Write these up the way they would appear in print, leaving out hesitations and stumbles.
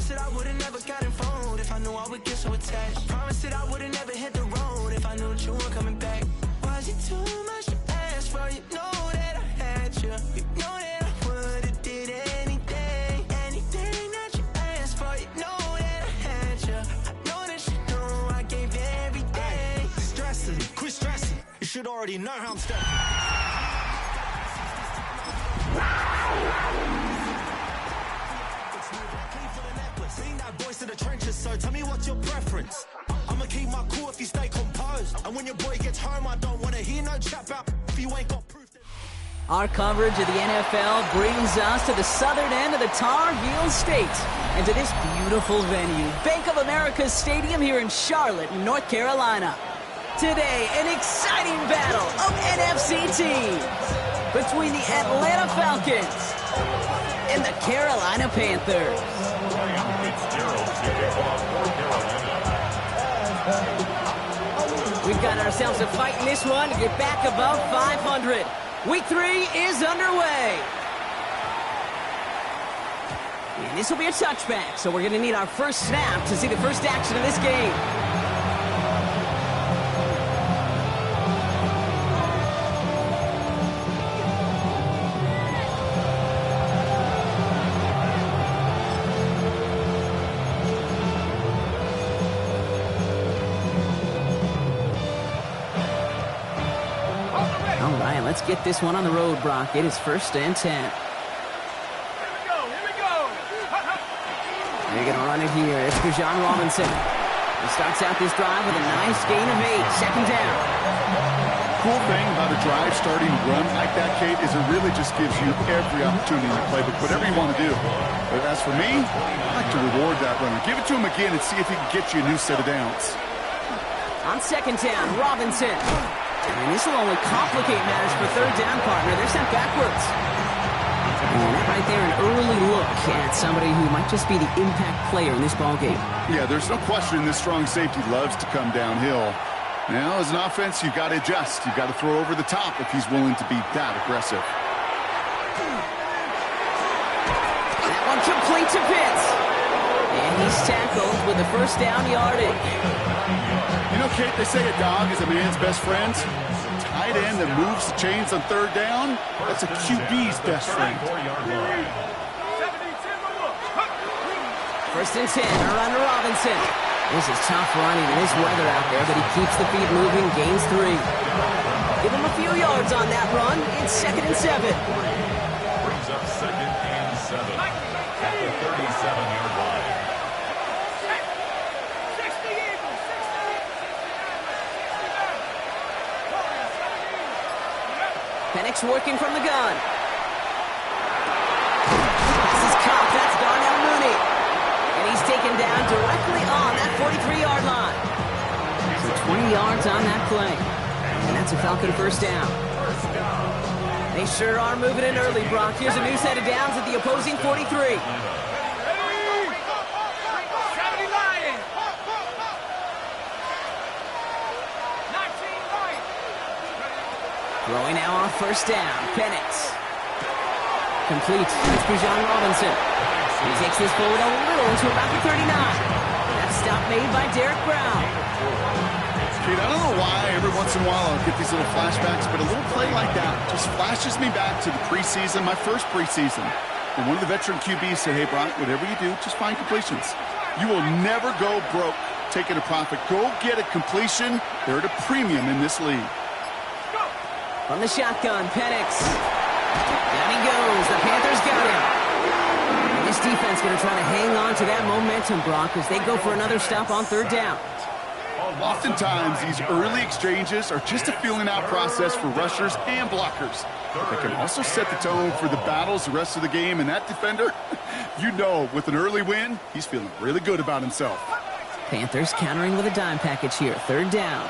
promise that I would've never gotten phone if I knew I would get so attached. I promise that I would've never hit the road if I knew that you weren't coming back. Was it too much to ask for? You know that I had you. You know that I would've did anything that you asked for. You know that I had you. I know that you know I gave you everything. Stressing, quit stressing. You should already know how I'm stepping. Being that voice in the trenches, so tell me what's your preference. I'ma keep my cool if you stay composed. And when your boy gets home, I don't wanna hear no chat about if you ain't got proof. Our coverage of the NFL brings us to the southern end of the Tar Heel State and to this beautiful venue, Bank of America Stadium here in Charlotte, North Carolina. Today, an exciting battle of NFC teams between the Atlanta Falcons and the Carolina Panthers. We've got ourselves a fight in this one to get back above 500. Week 3 is underway. And this will be a touchback, so we're going to need our first snap to see the first action of this game. Let's get this one on the road, Brock. It is 1st and 10. Here we go. They're going to run it here. It's Bijan Robinson. He starts out this drive with a nice gain of 8. Second down. Cool thing about a drive starting to run like that, Kate, is it really just gives you every opportunity to play whatever you want to do. But as for me, I like to reward that runner. Give it to him again and see if he can get you a new set of downs. On second down, Robinson. And this will only complicate matters for third down, partner. They're sent backwards. And that right there, an early look at somebody who might just be the impact player in this ballgame. Yeah, there's no question this strong safety loves to come downhill. Now, as an offense, you've got to adjust. You've got to throw over the top if he's willing to be that aggressive. That one complete to Pitts. And he's tackled with the first down yardage. You know, Kate, they say a dog is a man's best friend. Tight end that moves the chains on third down, that's a QB's best friend. 1st and 10, a run to Robinson. This is tough running in this weather out there, but he keeps the feet moving, gains 3. Give him a few yards on that run. It's 2nd and 7. Brings up 2nd and 7 at the 37-yard line. Penix working from the gun. This is caught. That's Darnell Mooney. And he's taken down directly on that 43-yard line. So 20 yards on that play. And that's a Falcon first down. They sure are moving in early, Brock. Here's a new set of downs at the opposing 43. Throwing now on 1st down. Penix. Complete. It's Bijan Robinson. He takes this forward a little into about the 39. That stop made by Derek Brown. Kate, I don't know why every once in a while I'll get these little flashbacks, but a little play like that just flashes me back to the preseason, my first preseason. And one of the veteran QBs said, hey, Brock, whatever you do, just find completions. You will never go broke taking a profit. Go get a completion. They're at a premium in this league. From the shotgun, Penix. Down he goes. The Panthers got him. And this defense going to try to hang on to that momentum, Brock, as they go for another stop on 3rd down. Oftentimes, these early exchanges are just a feeling out process for rushers and blockers. But they can also set the tone for the battles the rest of the game. And that defender, you know, with an early win, he's feeling really good about himself. Panthers countering with a dime package here. 3rd down.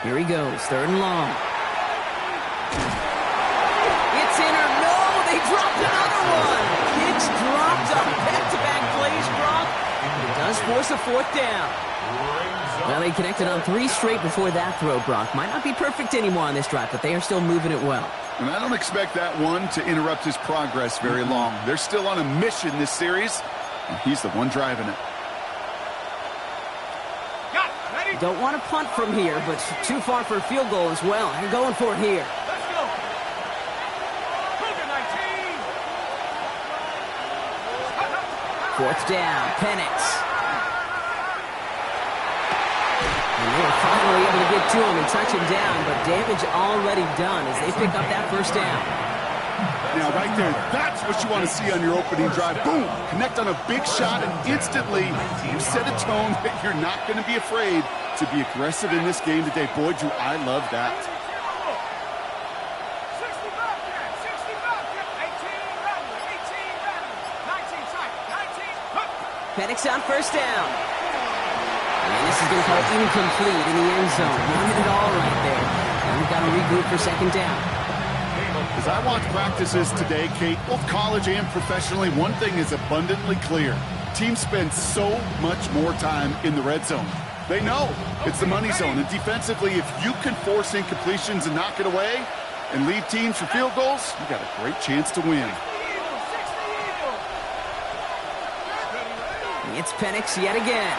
Here he goes, 3rd and long. It's in or no, they dropped another one. It's dropped on back-to-back plays, Brock. It does force force a fourth down. Well, they connected on 3 straight before that throw, Brock. Might not be perfect anymore on this drive, but they are still moving it well. And I don't expect that one to interrupt his progress very long. They're still on a mission this series, and he's the one driving it. Don't want to punt from here, but too far for a field goal as well. They're going for it here. Let's go. 4th down, Penix. And they are finally able to get to him and touch him down, but damage already done as they pick up that first down. Now, right there, that's what you want to see on your opening drive. Boom! Connect on a big shot, and instantly you set a tone that you're not going to be afraid to be aggressive in this game today. Boy, do I love that. 18, Penix on first down. And this is going to call incomplete in the end zone. Wanted it all right there. And we've got to regroup for 2nd down. As I watch practices today, Kate, both college and professionally, one thing is abundantly clear. Teams spend so much more time in the red zone. They know it's the money zone. And defensively, if you can force incompletions and knock it away and leave teams for field goals, you got a great chance to win. It's Penix yet again.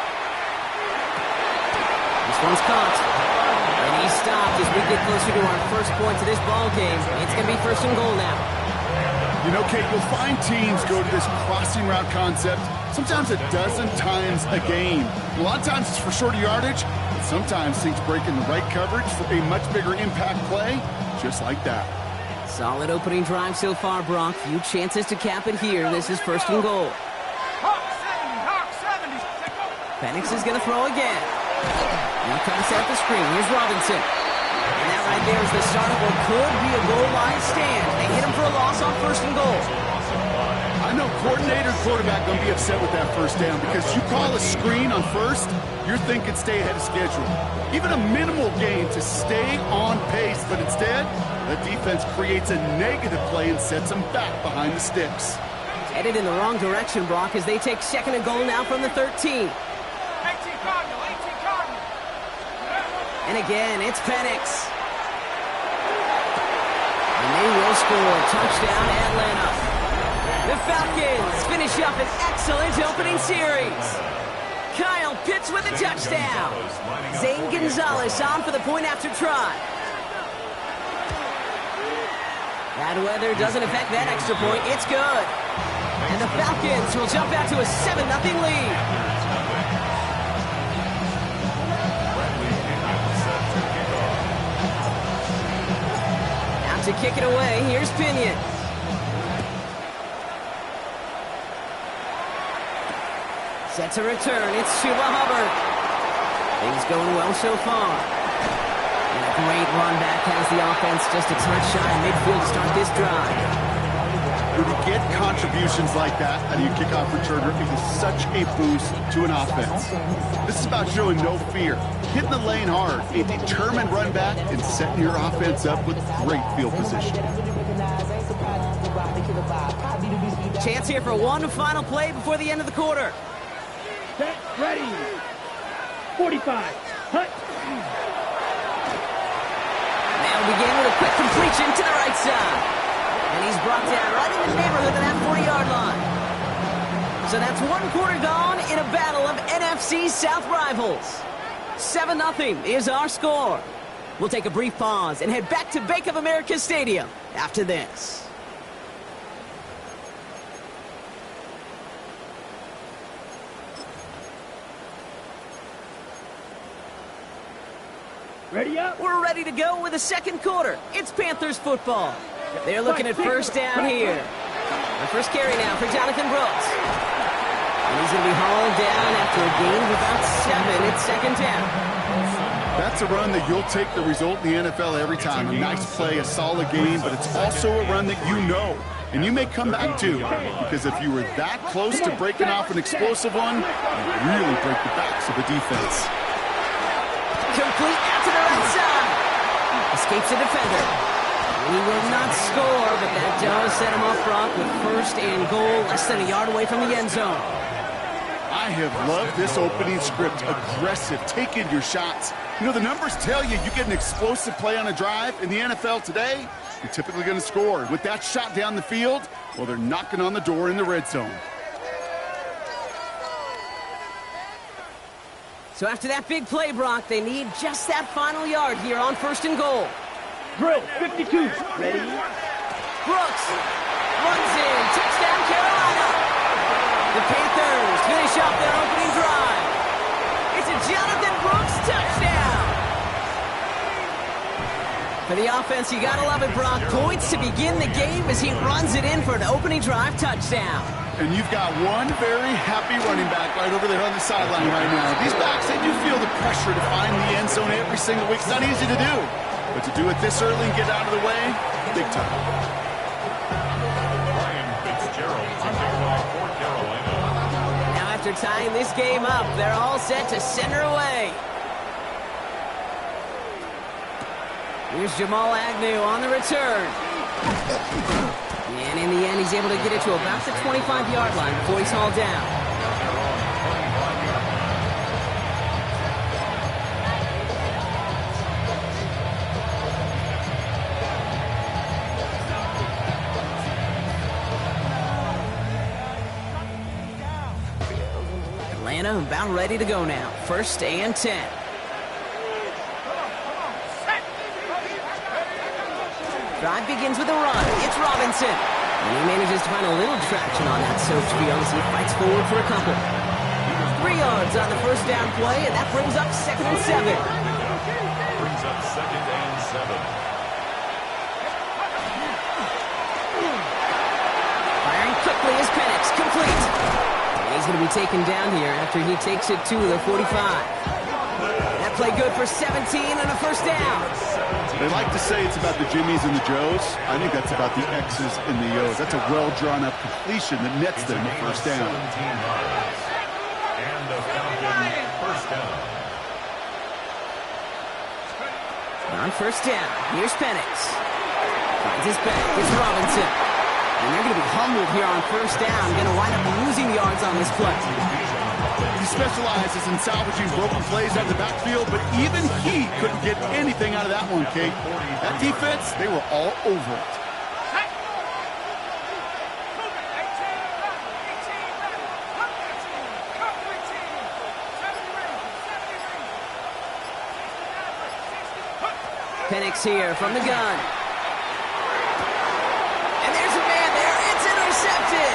This one's caught. And he's stopped as we get closer to our first point to this ball game. It's going to be 1st and goal now. You know, Kate, you'll find teams go to this crossing route concept sometimes a dozen times a game. A lot of times it's for shorter yardage, but sometimes things break in the right coverage for a much bigger impact play, just like that. Solid opening drive so far, Brock. Few chances to cap it here. This is 1st and goal. Penix is going to throw again. Now comes out the screen. Here's Robinson. And that right there is the start of what could be a goal line stand. They hit him for a loss on 1st and goal. I know coordinator and quarterback going to be upset with that first down because you call a screen on first, you're thinking stay ahead of schedule. Even a minimal gain to stay on pace, but instead, the defense creates a negative play and sets them back behind the sticks. Headed in the wrong direction, Brock, as they take 2nd and goal now from the 13. 18 Cardinal. And again, it's Penix. And they will score. Touchdown, Atlanta. The Falcons finish up an excellent opening series. Kyle Pitts with a touchdown. Zane Gonzalez on for the point after try. Bad weather doesn't affect that extra point. It's good. And the Falcons will jump out to a 7-0 lead. To kick it away, here's Pinion. Sets a return, it's Chuba Hubbard. Things going well so far. And a great run back has the offense just a touch shy of midfield to start this drive. When you get contributions like that out of your kickoff returner, it is such a boost to an offense. This is about showing no fear, hitting the lane hard, a determined run back, and setting your offense up with great field position. Chance here for one final play before the end of the quarter. Set, ready. 45. Hut. They'll begin with a quick completion to the right side. And he's brought down right in the neighborhood of that 40-yard line. So that's 1 quarter gone in a battle of NFC South rivals. 7-0 is our score. We'll take a brief pause and head back to Bank of America Stadium after this. Ready up. We're ready to go with the 2nd quarter. It's Panthers football. They're looking at first down here. The first carry now for Jonathan Brooks. And he's going to be hauled down after a gain of about 7. It's 2nd down. That's a run that you'll take the result in the NFL every time. A nice play, a solid game, but it's also a run that you know and you may come back to, because if you were that close to breaking off an explosive one, you really break the backs of the defense. Complete out to the right side. Escapes a defender. He will not score, but that does set him up front with 1st and goal, less than a yard away from the end zone. I have loved this opening script. Aggressive, taking your shots. You know, the numbers tell you get an explosive play on a drive. In the NFL today, you're typically going to score. With that shot down the field, well, they're knocking on the door in the red zone. So after that big play, Brock, they need just that final yard here on 1st and goal. Drill, 52. Ready? Brooks runs in. Touchdown, Carolina. The Panthers finish off their opening drive. It's a Jonathan Brooks touchdown. For the offense, you gotta love it, Brock. Points to begin the game as he runs it in for an opening drive touchdown. And you've got one very happy running back right over there on the sideline right now. These backs, they do feel the pressure to find the end zone every single week. It's not easy to do. But to do it this early and get out of the way, big time. Now after tying this game up, they're all set to center away. Here's Jamal Agnew on the return. And in the end, he's able to get it to about the 25-yard line before he's hauled down. Atlanta about ready to go now. 1st and 10. Drive begins with a run. It's Robinson. And he manages to find a little traction on that soaked field as he fights forward for a couple. 3 yards on the 1st down play, and that brings up 2nd and 7. Brings up 2nd and 7. Firing quickly is Penix, complete. And he's going to be taken down here after he takes it to the 45. That play good for 17 and a 1st down. They like to say it's about the Jimmies and the Joes. I think that's about the X's and the O's. That's a well-drawn-up completion that nets them the 1st down. 17 yards. And the Falcons 1st down. On 1st down, here's Penix. Finds his back, it's Robinson. And they're going to be humbled here on 1st down. Going to wind up losing yards on this play. He specializes in salvaging broken plays out of the backfield, but even he couldn't get anything out of that one, Kate. That defense, they were all over it. Penix here from the gun. And there's a man there. It's intercepted.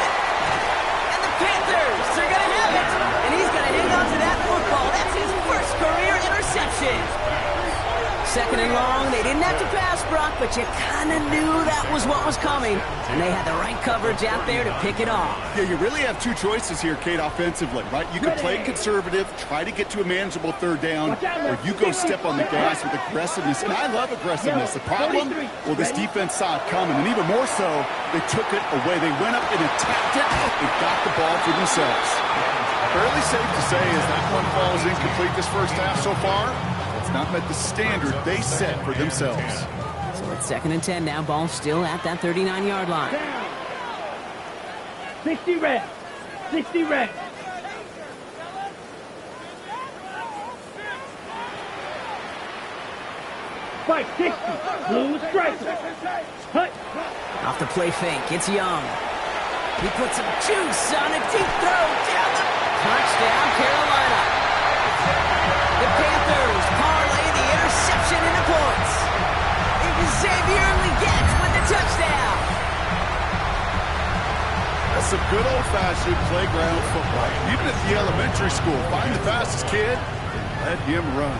And the Panthers, they're going to have it. And he's going to hang on to that football. That's his 1st career interception. 2nd and long. They didn't have to pass, Brock, but you kind of knew that was what was coming. And they had the right coverage out there to pick it off. Yeah, you really have 2 choices here, Kate, offensively, right? You can play conservative, try to get to a manageable 3rd down, or you go step on the gas with aggressiveness. And I love aggressiveness. The problem, well, this defense saw it coming, and even more so, they took it away. They went up and attacked it and got the ball for themselves. Fairly safe to say as that one falls incomplete this 1st half so far, it's not met the standard they set for themselves. So it's 2nd and 10 now. Ball still at that 39-yard line. 60 reps. 60 reps. Fight 60. Blue striker. Hut. Off the play fake, it's Young. He puts some juice on a deep throw down the touchdown, Carolina. The Panthers parlay the interception into points. It was Xavier Legette with the touchdown. That's some good old-fashioned playground football. Even at the elementary school, find the fastest kid, let him run.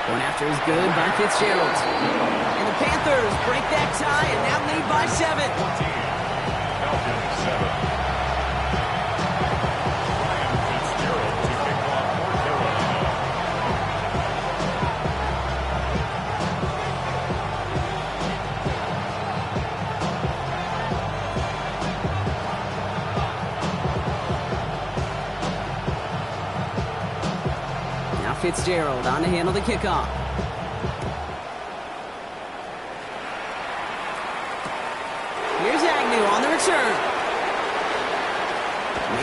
Going after is good by Fitzgerald. And the Panthers break that tie and now lead by 7. Falcons 7. Fitzgerald to kick off for Carolina. Now Fitzgerald on to handle the kickoff. Here's Agnew on the return.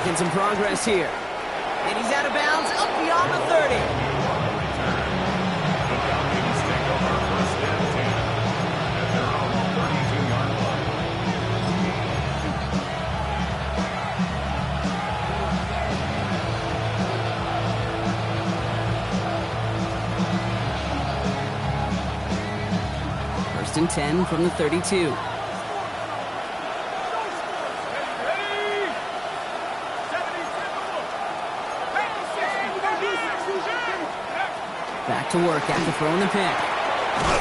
Making some progress here. And he's out of bounds, up beyond the 30. The Falcons take over first and 10 at their own 32-yard line. First and 10 from the 32. Back to work after throwing the pick.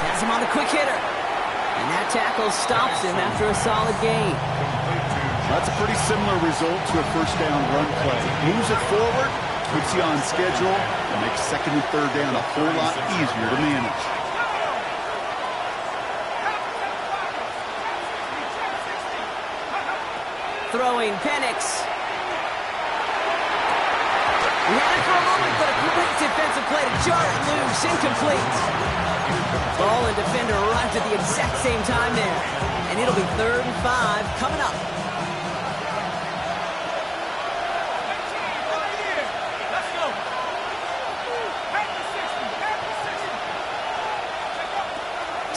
Has him on the quick hitter. And that tackle stops him after a solid gain. That's a pretty similar result to a first down run play. Moves it forward, keeps you on schedule, and makes second and third down a whole lot easier to manage. Throwing Penix. He had it for a moment, but a great defensive play to jar it loose, incomplete. Ball and defender arrived at the exact same time there. And it'll be 3rd and 5 coming up. Let's go.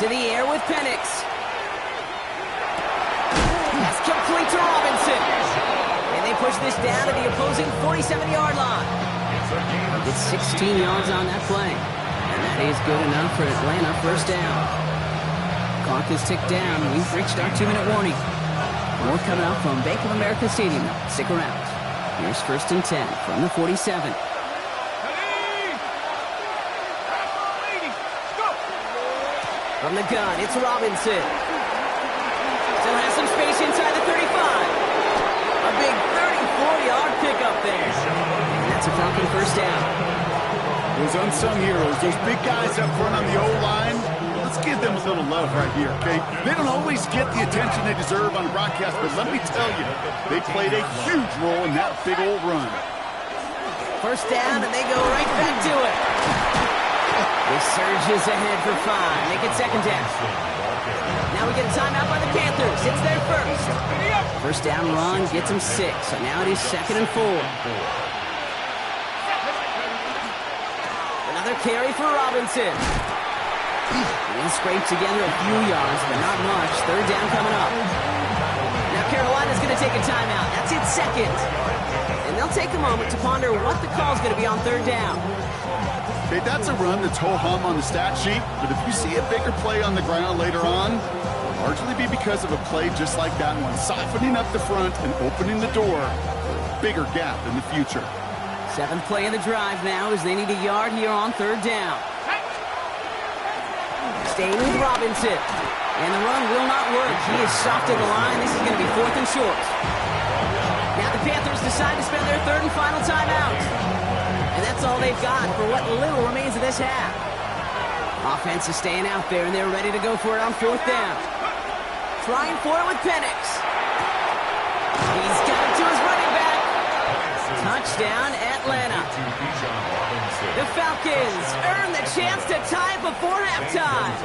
To the air with Penix. That's complete to Robinson. And they push this down to the opposing 47-yard line. It's 16 yards on that play. And that is good enough for Atlanta first down. Clock is ticked down. We've reached our 2-minute warning. More coming up from Bank of America Stadium. Stick around. Here's first and 10 from the 47. From the gun, it's Robinson. Still has some space inside the 35. A big 34-yard pickup there. And that's a Falcon first down. Those unsung heroes, those big guys up front on the O-line, let's give them a little love right here, okay? They don't always get the attention they deserve on the broadcast, but let me tell you, they played a huge role in that big old run. First down, and they go right back to it. They surges ahead for 5. Make it second down. Now we get a timeout by the Panthers. It's their first. First down run gets them 6. So now it is 2nd and 4. Another carry for Robinson. He'll scrape together a few yards, but not much. Third down coming up. Now Carolina's going to take a timeout. That's its second. And they'll take a moment to ponder what the call's going to be on third down. Okay, that's a run that's ho-hum on the stat sheet, but if you see a bigger play on the ground later on, it'll largely be because of a play just like that one, softening up the front and opening the door for a bigger gap in the future. 7th play of the drive now as they need a yard here on third down. Staying with Robinson. And the run will not work. He is soft to the line. This is going to be 4th and short. Now the Panthers decide to spend their 3rd and final timeout. And that's all they've got for what little remains of this half. Offense is staying out there, and they're ready to go for it on 4th down. Trying for it with Penix. He's got it to his running back. Touchdown, Atlanta. The Falcons earn the chance to tie before halftime.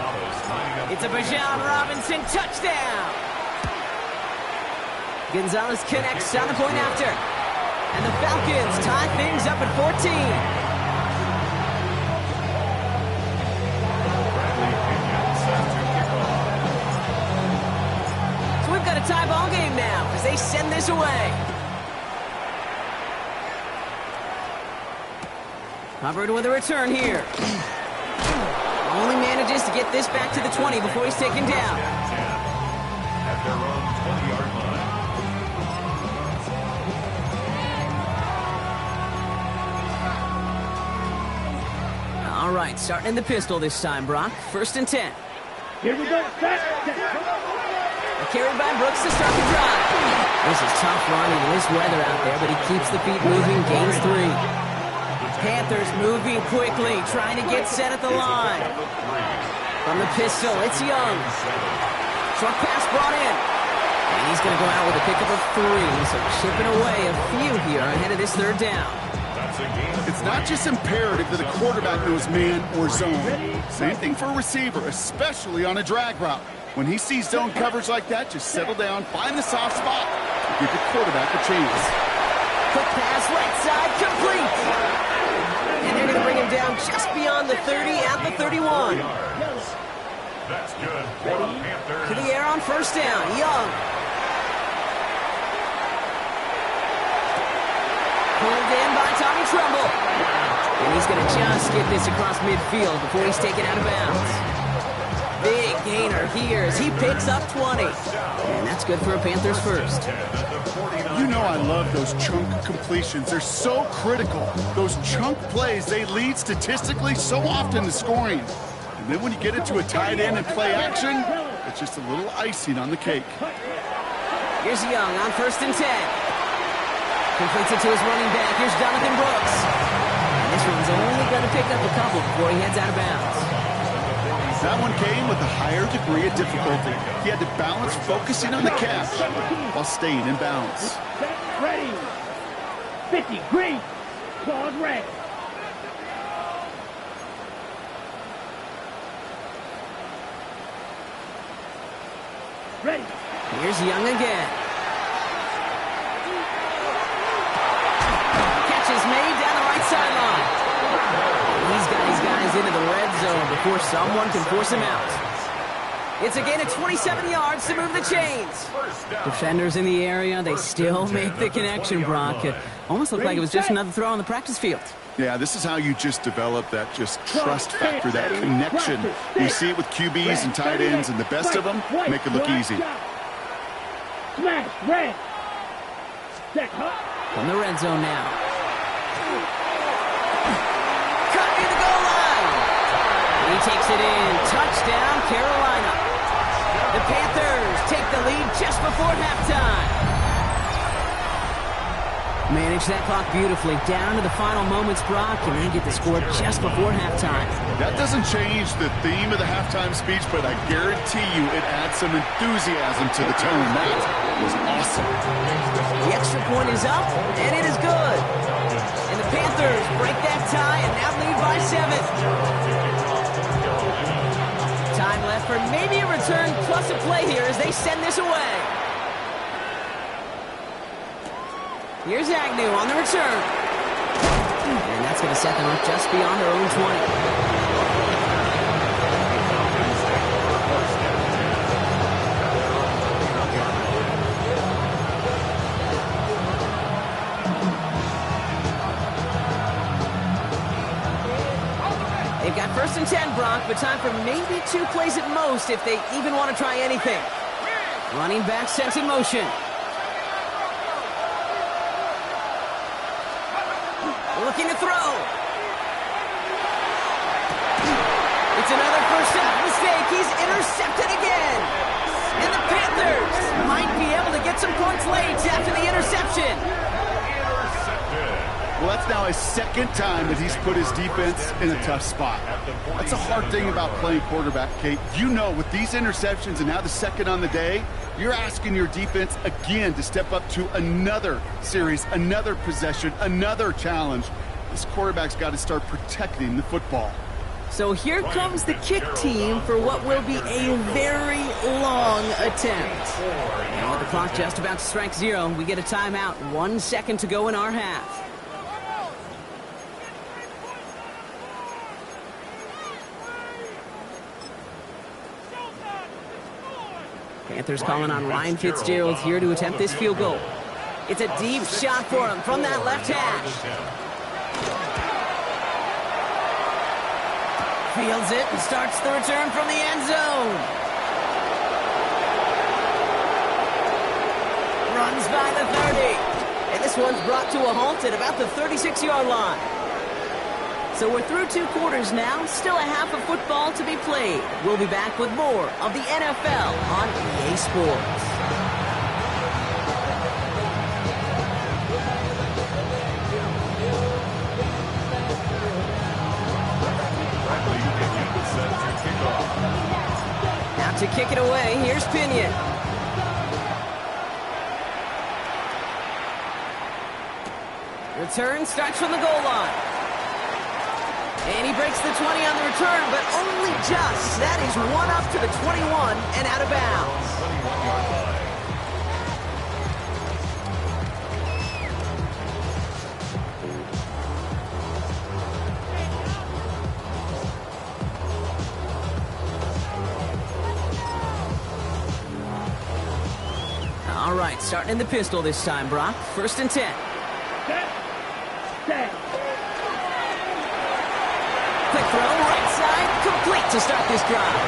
It's a Bijan Robinson touchdown. Gonzalez connects on the point after. And the Falcons tie things up at 14. So we've got a tie ball game now as they send this away. Hubbard with a return here. Only manages to get this back to the 20 before he's taken down. At their own 20-yard line. All right, starting in the pistol this time, Brock. 1st and 10. Here we go. Set. A carry by Brooks to start the drive. This is tough running in this weather out there, but he keeps the feet moving, gains 3. Panthers moving quickly, trying to get set at the line. From the pistol, it's Young. Short pass brought in. And he's going to go out with a pickup of 3, so chipping away a few here ahead of this 3rd down. It's not just imperative that a quarterback knows man or zone. Same thing for a receiver, especially on a drag route. When he sees zone coverage like that, just settle down, find the soft spot, and give your quarterback a chance. Quick pass, right side, complete. And they're going to bring him down just beyond the 30 at the 31. That's good for the Panthers. To the air on first down, Young. Pulled in by Tommy Tremble. And he's going to just get this across midfield before he's taken out of bounds. Big gainer here as he picks up 20. And that's good for a Panthers first. You know I love those chunk completions. They're so critical. Those chunk plays, they lead statistically so often to scoring. And then when you get into a tight end and play action, it's just a little icing on the cake. Here's Young on first and 10. Completes it to his running back. Here's Jonathan Brooks. And this one's only going to pick up a couple before he heads out of bounds. That one came with a higher degree of difficulty. He had to balance focusing on the catch while staying in bounds. Ready. 50, green. Claws red. Ready. Here's Young again. Catch is made down the right sideline. He's got his guys into the red zone before someone can force him out. It's a gain of 27 yards to move the chains. Defenders in the area, they still make the connection, Brock. It almost looked like it was just another throw on the practice field. Yeah, this is how you just develop that just trust factor, that connection. You see it with QBs and tight ends, and the best of them make it look easy. Smash, red. Set, hut. From the red zone now. Cut near the goal line. He takes it in. Touchdown, Carolina. The Panthers take the lead just before halftime. Manage that clock beautifully. Down to the final moments, Brock, and they get the score just before halftime. That doesn't change the theme of the halftime speech, but I guarantee you it adds some enthusiasm to the tone. That was awesome. The extra point is up, and it is good. And the Panthers break that tie and now lead by 7. Time left for maybe a return plus a play here as they send this away. Here's Agnew on the return. And that's going to set them up just beyond their own 20. They've got first and 10, Brock, but time for maybe 2 plays at most if they even want to try anything. Running back sent in motion. Looking to throw. It's another first half mistake. He's intercepted again. And the Panthers might be able to get some points late after the interception. Well, that's now his second time that he's put his defense in a tough spot. That's a hard thing about playing quarterback, Kate. You know, with these interceptions and now the second on the day, you're asking your defense again to step up to another series, another possession, another challenge. This quarterback's got to start protecting the football. So here comes the kick team for what will be a very long attempt. And with the clock just about to strike 0, we get a timeout. 1 second to go in our half. Panthers calling on Ryan Fitzgerald here to attempt this field goal. It's a deep shot for him from that left hash. Fields it and starts the return from the end zone. Runs by the 30. And this one's brought to a halt at about the 36-yard line. So we're through 2 quarters now, still a half of football to be played. We'll be back with more of the NFL on EA Sports. Now to kick it away, here's Pinion. Return starts from the goal line. And he breaks the 20 on the return, but only just. That is 1 up to the 21 and out of bounds. Starting in the pistol this time, Brock. 1st and 10. Set. Quick throw, right side, complete to start this drive.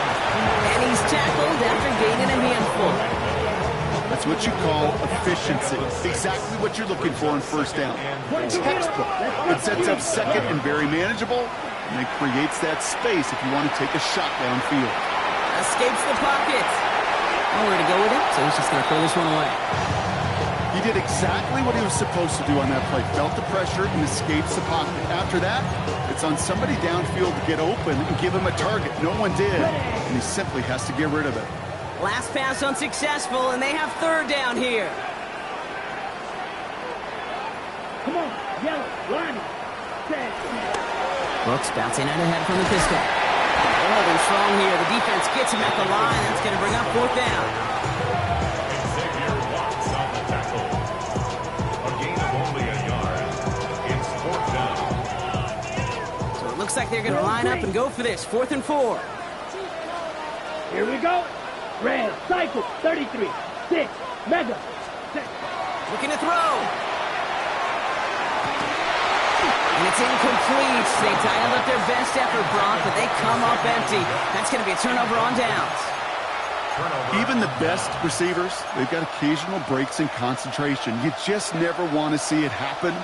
And he's tackled after gaining a handful. That's what you call efficiency. Exactly what you're looking for in 1st down. Textbook. It sets up 2nd and very manageable, and it creates that space if you want to take a shot downfield. Escapes the pocket. Nowhere to go with it, so he's just going to throw this one away. He did exactly what he was supposed to do on that play. Felt the pressure and escapes the pocket. After that, it's on somebody downfield to get open and give him a target. No one did, and he simply has to get rid of it. Last pass unsuccessful, and they have 3rd down here. Come on, yellow, line. Set. Brooks bouncing out ahead from the pistol. Holding strong here. The defense gets him at the line. That's going to bring up 4th down. Xavier Watts on the tackle. A gain of only a yard. It's 4th down. So it looks like they're going to line up and go for this. 4th and 4. Here we go. Red, cycle, 33, 6, mega, set. Looking to throw. And it's incomplete. They dialed up their best effort, Brock, but they come up empty. That's going to be a turnover on downs. Even the best receivers, they've got occasional breaks in concentration. You just never want to see it happen.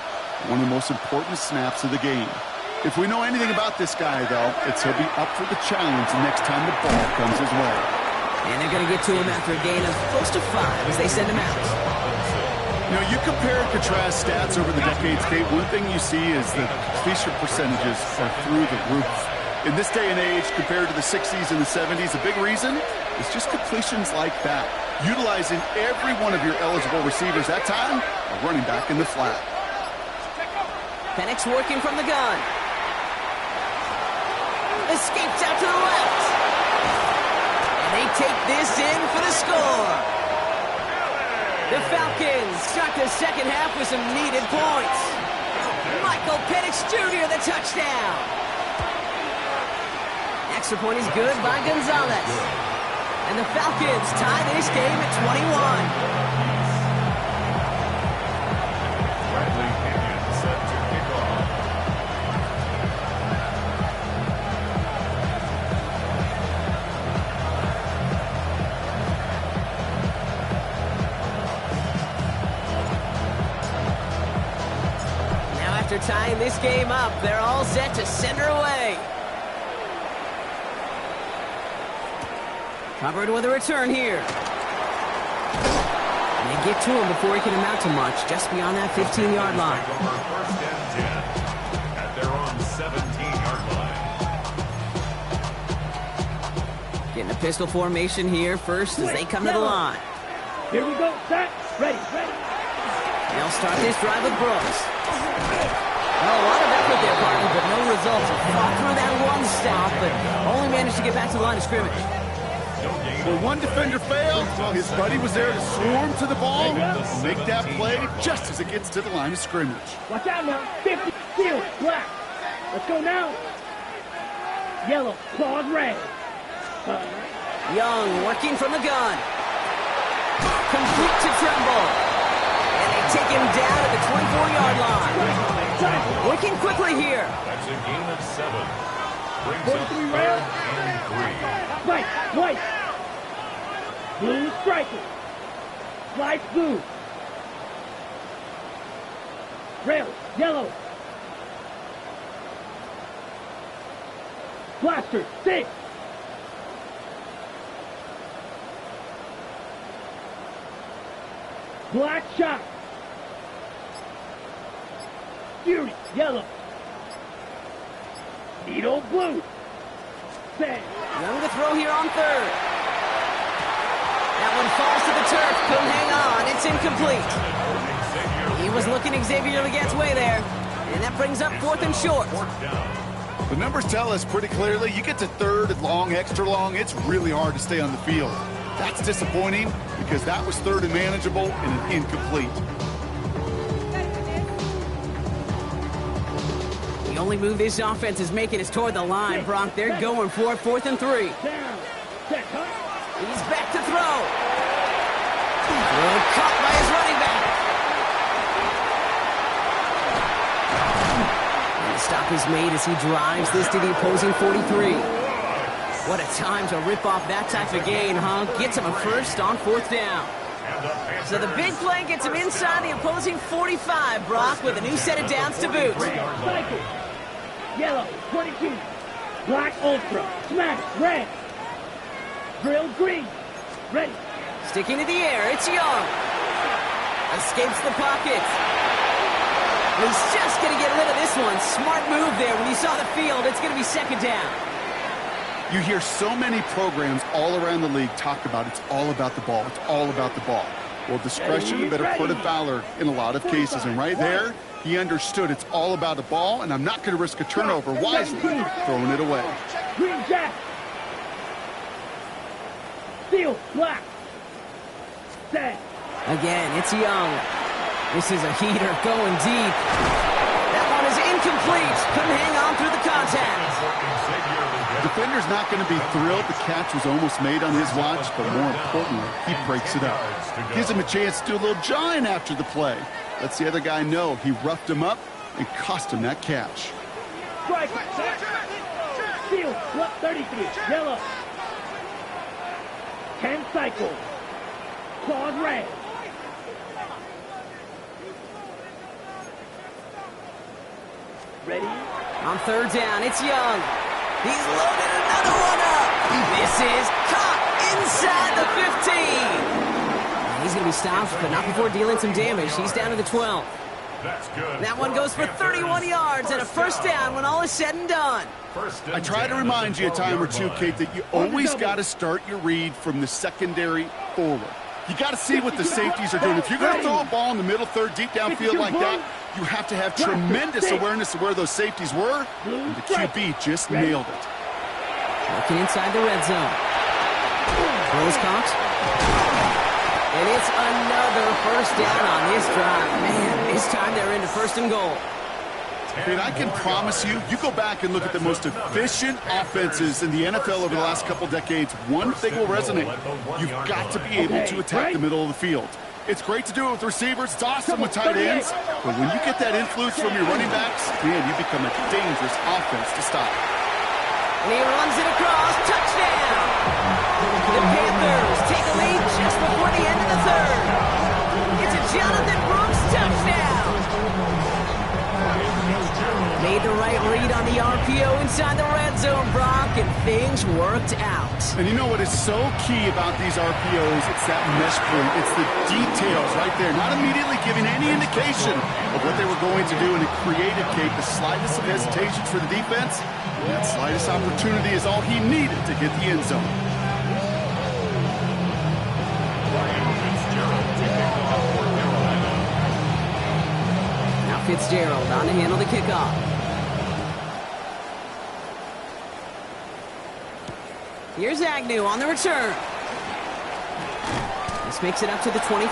One of the most important snaps of the game. If we know anything about this guy, though, it's he'll be up for the challenge the next time the ball comes his way. And they're going to get to him after a gain of close to 5 as they send him out. You know, you compare and contrast stats over the decades, Kate. One thing you see is that completion percentages are through the roof. In this day and age, compared to the 60s and the 70s, a big reason is just completions like that. Utilizing every one of your eligible receivers that time, a running back in the flat. Penix working from the gun. Escapes out to the left. And they take this in for the score. The Falcons start the 2nd half with some needed points. Michael Penix Jr. the touchdown. Extra point is good by Gonzalez. And the Falcons tie this game at 21. Bradley Pinion set to kick off. Now after tying this game up, they're all set to send her away. Covered with a return here. And they get to him before he can amount to much, just beyond that 15-yard line. Over 1st and 10 at their own 17-yard line. Getting a pistol formation here first as they come to the line. Here we go, set, ready. They'll start this drive with Brooks. Well, a lot of effort there, partner, but no results. Fought through that one stop, but only managed to get back to the line of scrimmage. When one defender failed, his buddy was there to swarm to the ball and make that play just as it gets to the line of scrimmage. Watch out now, 50, steal, black. Let's go now. Yellow, claws red. Young working from the gun. Complete to Tremble. And they take him down at the 24-yard line. Working quickly here. That's a gain of 7. Brings up 43 3rd rail. and 3. White. Blue striker. Light blue. Rail, yellow. Blaster, 6. Black shot. Fury, yellow. Needle blue. Set. Young to throw here on 3rd. That one falls to the turf. Couldn't hang on. It's incomplete. He was looking Xavier Legette's way there. And that brings up 4th and short. The numbers tell us pretty clearly, you get to 3rd and long, extra long, it's really hard to stay on the field. That's disappointing because that was 3rd and manageable and an incomplete. The only move this offense is making is toward the line, Brock. They're going for it, 4th and 3. Down. Set, cut. He's back to throw. Well, caught by his is made as he drives this to the opposing 43. What a time to rip off that type of gain, huh? Gets him a first on 4th down. So the big play gets him inside the opposing 45, Brock, with a new set of downs to boot. Cycle. Yellow, 22. Black, ultra. Smash, red. Drill, green. Ready. Sticking to the air, it's Young. Escapes the pocket. He's just going to get rid of this one. Smart move there. When you saw the field, it's going to be 2nd down. You hear so many programs all around the league talk about it's all about the ball. It's all about the ball. Well, discretion, the better part of valor in a lot of cases. And right there, he understood it's all about the ball, and I'm not going to risk a turnover wisely, throwing it away. Green jack. Steel, black. Set. Again, it's Young. This is a heater going deep. That one is incomplete. Couldn't hang on through the contact. The defender's not going to be thrilled the catch was almost made on his watch, but more importantly, he breaks it up. Gives him a chance to do a little jawing after the play. Lets the other guy know he roughed him up and cost him that catch. Strike. Steel, 33. Yellow. 10 cycle. Claws red. Ready? On 3rd down, it's Young. He's loaded another one up. This is caught inside the 15. He's going to be stopped, but not before dealing some damage. He's down to the 12. That's good. That one goes for 31 yards and a 1st down when all is said and done. I try to remind you a time or two, Kate, that you always got to start your read from the secondary forward. You got to see what the safeties are doing. If you're going to throw a ball in the middle third, deep downfield like that, you have to have tremendous awareness of where those safeties were, and the QB just nailed it. Looking inside the red zone. Ball is caught. And it's another 1st down on this drive. Man, this time they're into 1st and goal. And I can promise you, you go back and look at the most efficient offenses in the NFL over the last couple decades, one thing will resonate. You've got to be able to attack the middle of the field. It's great to do it with receivers. It's awesome with tight ends. But when you get that influence from your running backs, man, you become a dangerous offense to stop. And he runs it across. Touchdown! The Panthers take a lead just before the end of the 3rd. It's a Jonathan Brooks touchdown! Made the right read on the RPO inside the red zone, Brock, and things worked out. And you know what is so key about these RPOs? It's that mesh point. It's the details right there. Not immediately giving any indication of what they were going to do, and it created, Kate, the slightest of hesitations for the defense. And that slightest opportunity is all he needed to hit the end zone. Now Fitzgerald on to handle the kickoff. Here's Agnew on the return. This makes it up to the 25.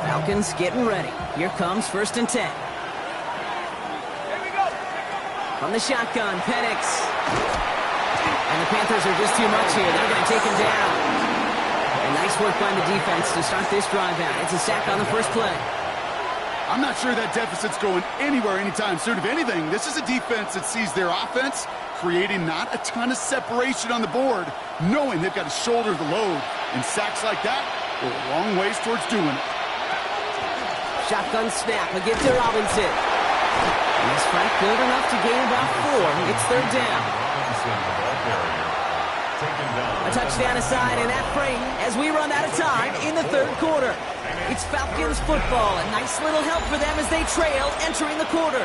Falcons getting ready. Here comes 1st and 10. From the shotgun, Penix. And the Panthers are just too much here. They're going to take him down. And nice work by the defense to start this drive out. It's a sack on the 1st play. I'm not sure that deficit's going anywhere anytime soon. If anything, this is a defense that sees their offense creating not a ton of separation on the board, knowing they've got to shoulder the load. And sacks like that go a long ways towards doing it. Shotgun snap, a give to Robinson. And is Frank good enough to gain about 4? It's 3rd down. A touchdown aside in that frame as we run out of time in the 3rd quarter. It's Falcons football. A nice little help for them as they trail entering the quarter.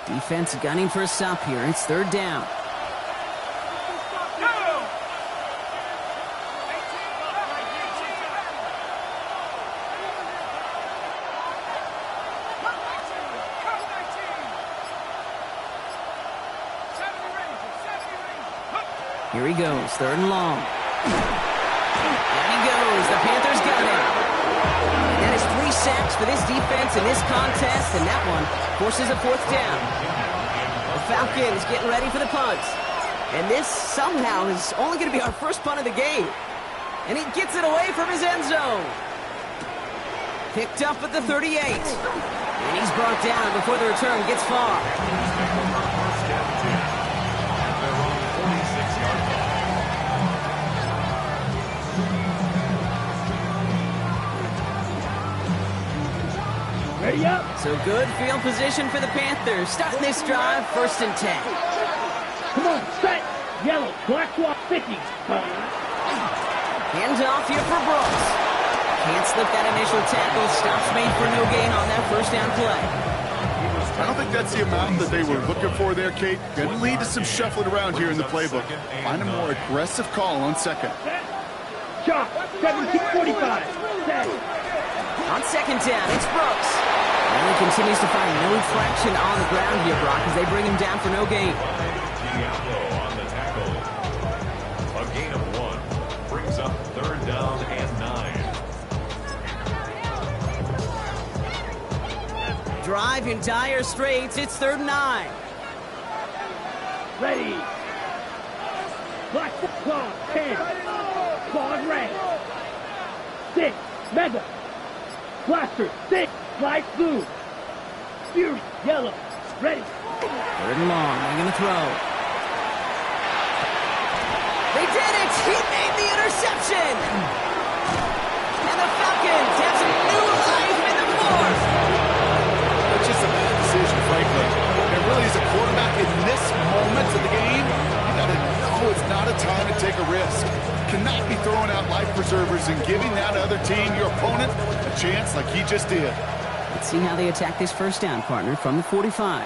Defense gunning for a stop here. It's 3rd down. Here he goes, 3rd and long. There he goes, the Panthers got him. That is 3 sacks for this defense in this contest, and that one forces a 4th down. The Falcons getting ready for the punt. And this somehow is only going to be our first punt of the game. And he gets it away from his end zone. Picked up at the 38. And he's brought down before the return gets far. First and 10. They're on the 46-yard line. Ready up. So good field position for the Panthers. Starting this drive, 1st and 10. Come on, set. Yellow, black swap 50. Hands off here for Brooks. Can't slip that initial tackle. Stops made for no gain on that 1st down play. I don't think that's the amount that they were looking for there, Kate. Going to lead to some shuffling around here in the playbook. Find a more aggressive call on 2nd. Chop, 17:45. Set. On 2nd down, it's Brooks. And he continues to find no traction on the ground here, Brock, as they bring him down for no gain. Diablo on the tackle. A gain of 1 brings up 3rd down and 9. Drive in dire straits. It's 3rd and 9. Ready. Black claw 10. Claws red. 6. Mega. Blaster 6. Light blue. Fury yellow. Ready. 3rd and long. They're going to throw. They did it! He made the interception! And the Falcons have some new life in the 4th. That's just a bad decision, frankly. And really, as a quarterback in this moment of the game, you got to know it's not a time to take a risk. Cannot be throwing out life preservers and giving that other team, your opponent, a chance like he just did. Let's see how they attack this 1st down, partner, from the 45.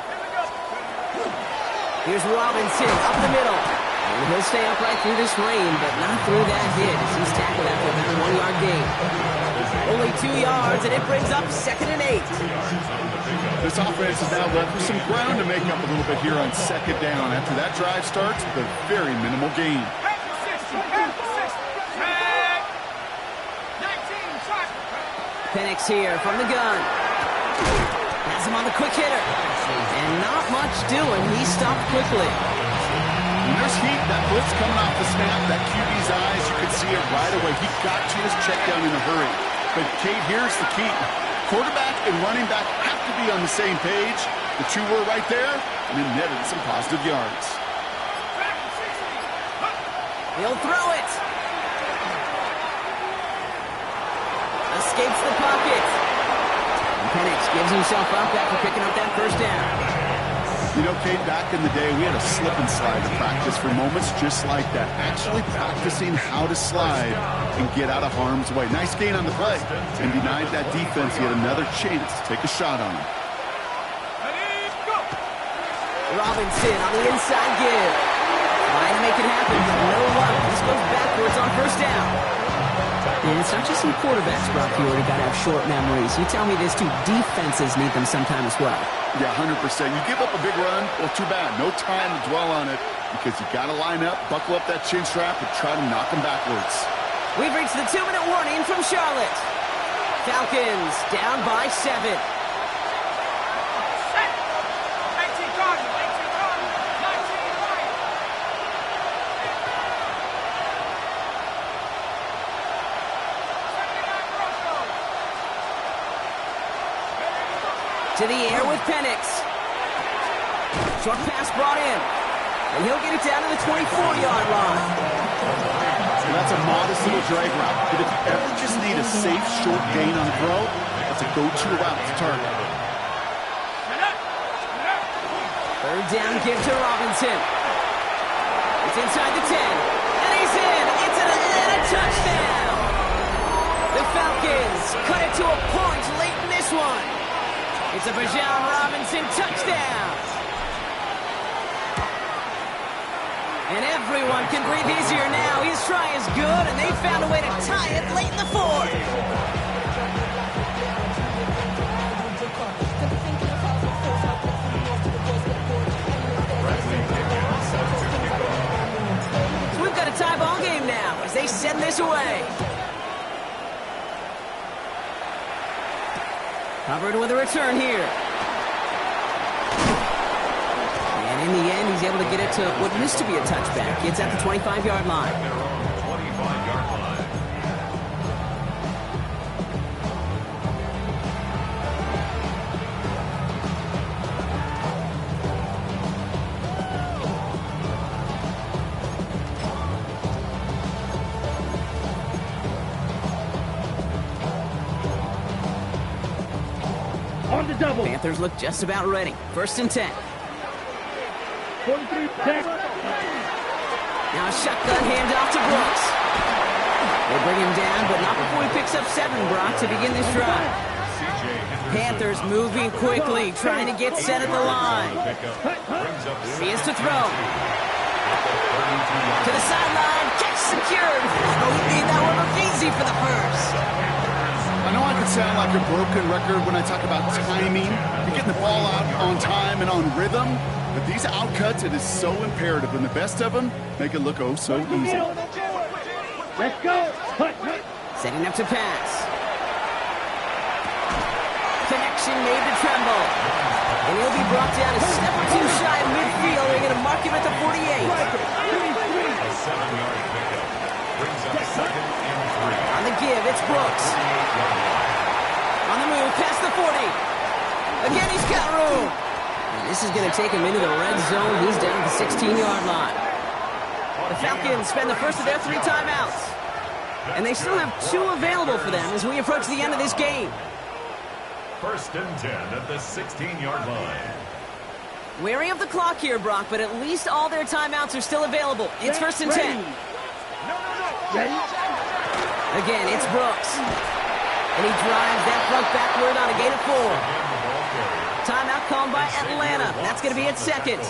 Here's Robinson up the middle. And he'll stay upright through this rain, but not through that hit as he's tackled after about a 1-yard gain. Only 2 yards, and it brings up 2nd and 8. This offense is now left with some ground to make up a little bit here on 2nd down. After that drive starts with a very minimal gain. Penix here from the gun. Has him on the quick hitter. And not much doing. He stopped quickly. When there's heat, that blitz coming off the snap, that QB's eyes, you could see it right away. He got to his check down in a hurry. But, Kate, here's the key. Quarterback and running back have to be on the same page. The 2 were right there, and it netted some positive yards. He'll throw it. Escapes the pocket. And Penix gives himself up after picking up that 1st down. You know, Kate, back in the day, we had a slip and slide to practice for moments just like that. Actually practicing how to slide and get out of harm's way. Nice gain on the play. And denied that defense yet another chance to take a shot on him. Robinson on the inside give. Trying to make it happen. No luck. This goes backwards on 1st down. And it's not just some quarterbacks, Brock. You already got to have short memories. You tell me this too. Defenses need them sometime as well. Yeah, 100%. You give up a big run, well, too bad. No time to dwell on it because you got to line up, buckle up that chin strap, and try to knock them backwards. We've reached the 2-minute warning from Charlotte. Falcons down by 7. To the air with Penix. Short pass brought in. And he'll get it down to the 24-yard line. So that's a modest little drag route. But if you ever just need a safe, short gain on throw, that's a go-to route to target. 3rd down give to Robinson. It's inside the 10. And he's in. It's an Atlanta touchdown. The Falcons cut it to a point late in this one. It's a Bijan Robinson touchdown. And everyone can breathe easier now. His try is good, and they found a way to tie it late in the 4th. send this away. Covered with a return here. And in the end, he's able to get it to what used to be a touchback. It's at the 25-yard line. Their own 25-yard line. On the double. Panthers look just about ready. 1st and 10. 43 seconds. Now a shotgun handoff to Brooks. They bring him down, but not before he picks up 7, Brock, to begin this drive. Panthers moving quickly, trying to get set at the line. He is to throw. To the sideline, catch secured. Oh, he made that one look easy for the first. I know I can sound like a broken record when I talk about timing and getting the ball out on time and on rhythm, but these outcuts, it is so imperative, and the best of them make it look oh so easy. Let's go. Setting up to pass. Connection made to Tremble. And he'll be brought down a step or two shy of midfield. They're going to mark him at the 48. A 7-yard pickup brings up 2nd and 3. On the give, it's Brooks. On the move, past the 40. Again, he's got room. And this is going to take him into the red zone. He's down at the 16-yard line. The Falcons spend the first of their 3 timeouts. And they still have 2 available for them as we approach the end of this game. 1st and 10 at the 16-yard line. Wary of the clock here, Brock, but at least all their timeouts are still available. It's 1st and 10. Ready? Again, it's Brooks. And he drives that front backward on a gain of 4. Timeout called by Atlanta. That's going to be at 2nd.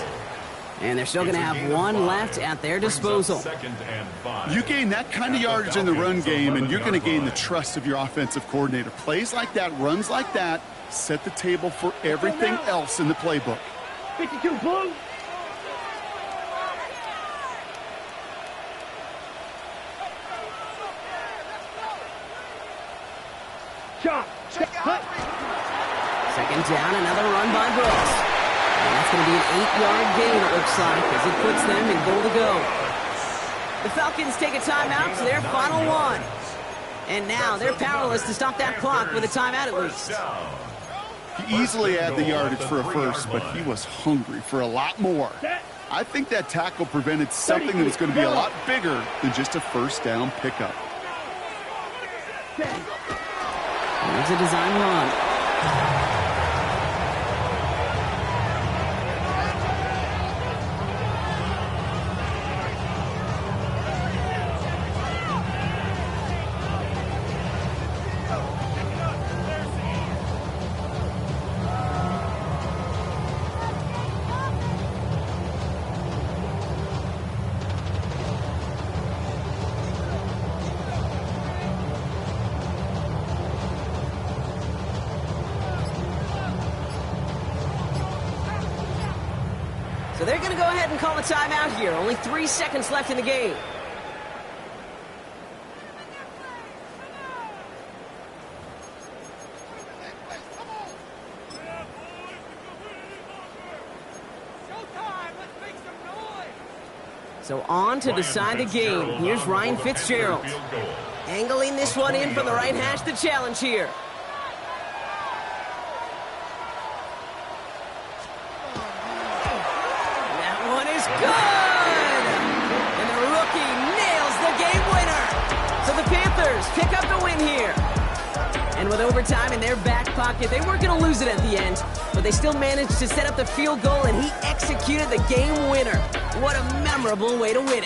And they're still going to have 1 left at their disposal. 2nd and 5. You gain that kind of yardage in the run game, and you're going to gain the trust of your offensive coordinator. Plays like that, runs like that, set the table for everything else in the playbook. 52 blue. Chop. Cut. 2nd down, another run by Brooks. And that's going to be an 8-yard gain, it looks like, as it puts them in goal to go. The Falcons take a timeout to their final 1. And now they're powerless to stop that clock with a timeout at least. He easily had the yardage for a first, but he was hungry for a lot more. I think that tackle prevented something that was going to be a lot bigger than just a 1st down pickup. Here's a design run. So they're going to go ahead and call a timeout here. Only 3 seconds left in the game. So on to decide the game. Here's Ryan Fitzgerald. Angling this one in from the right hash, the challenge here. Pick up the win here. And with overtime in their back pocket, they weren't going to lose it at the end, but they still managed to set up the field goal, and he executed the game winner. What a memorable way to win it.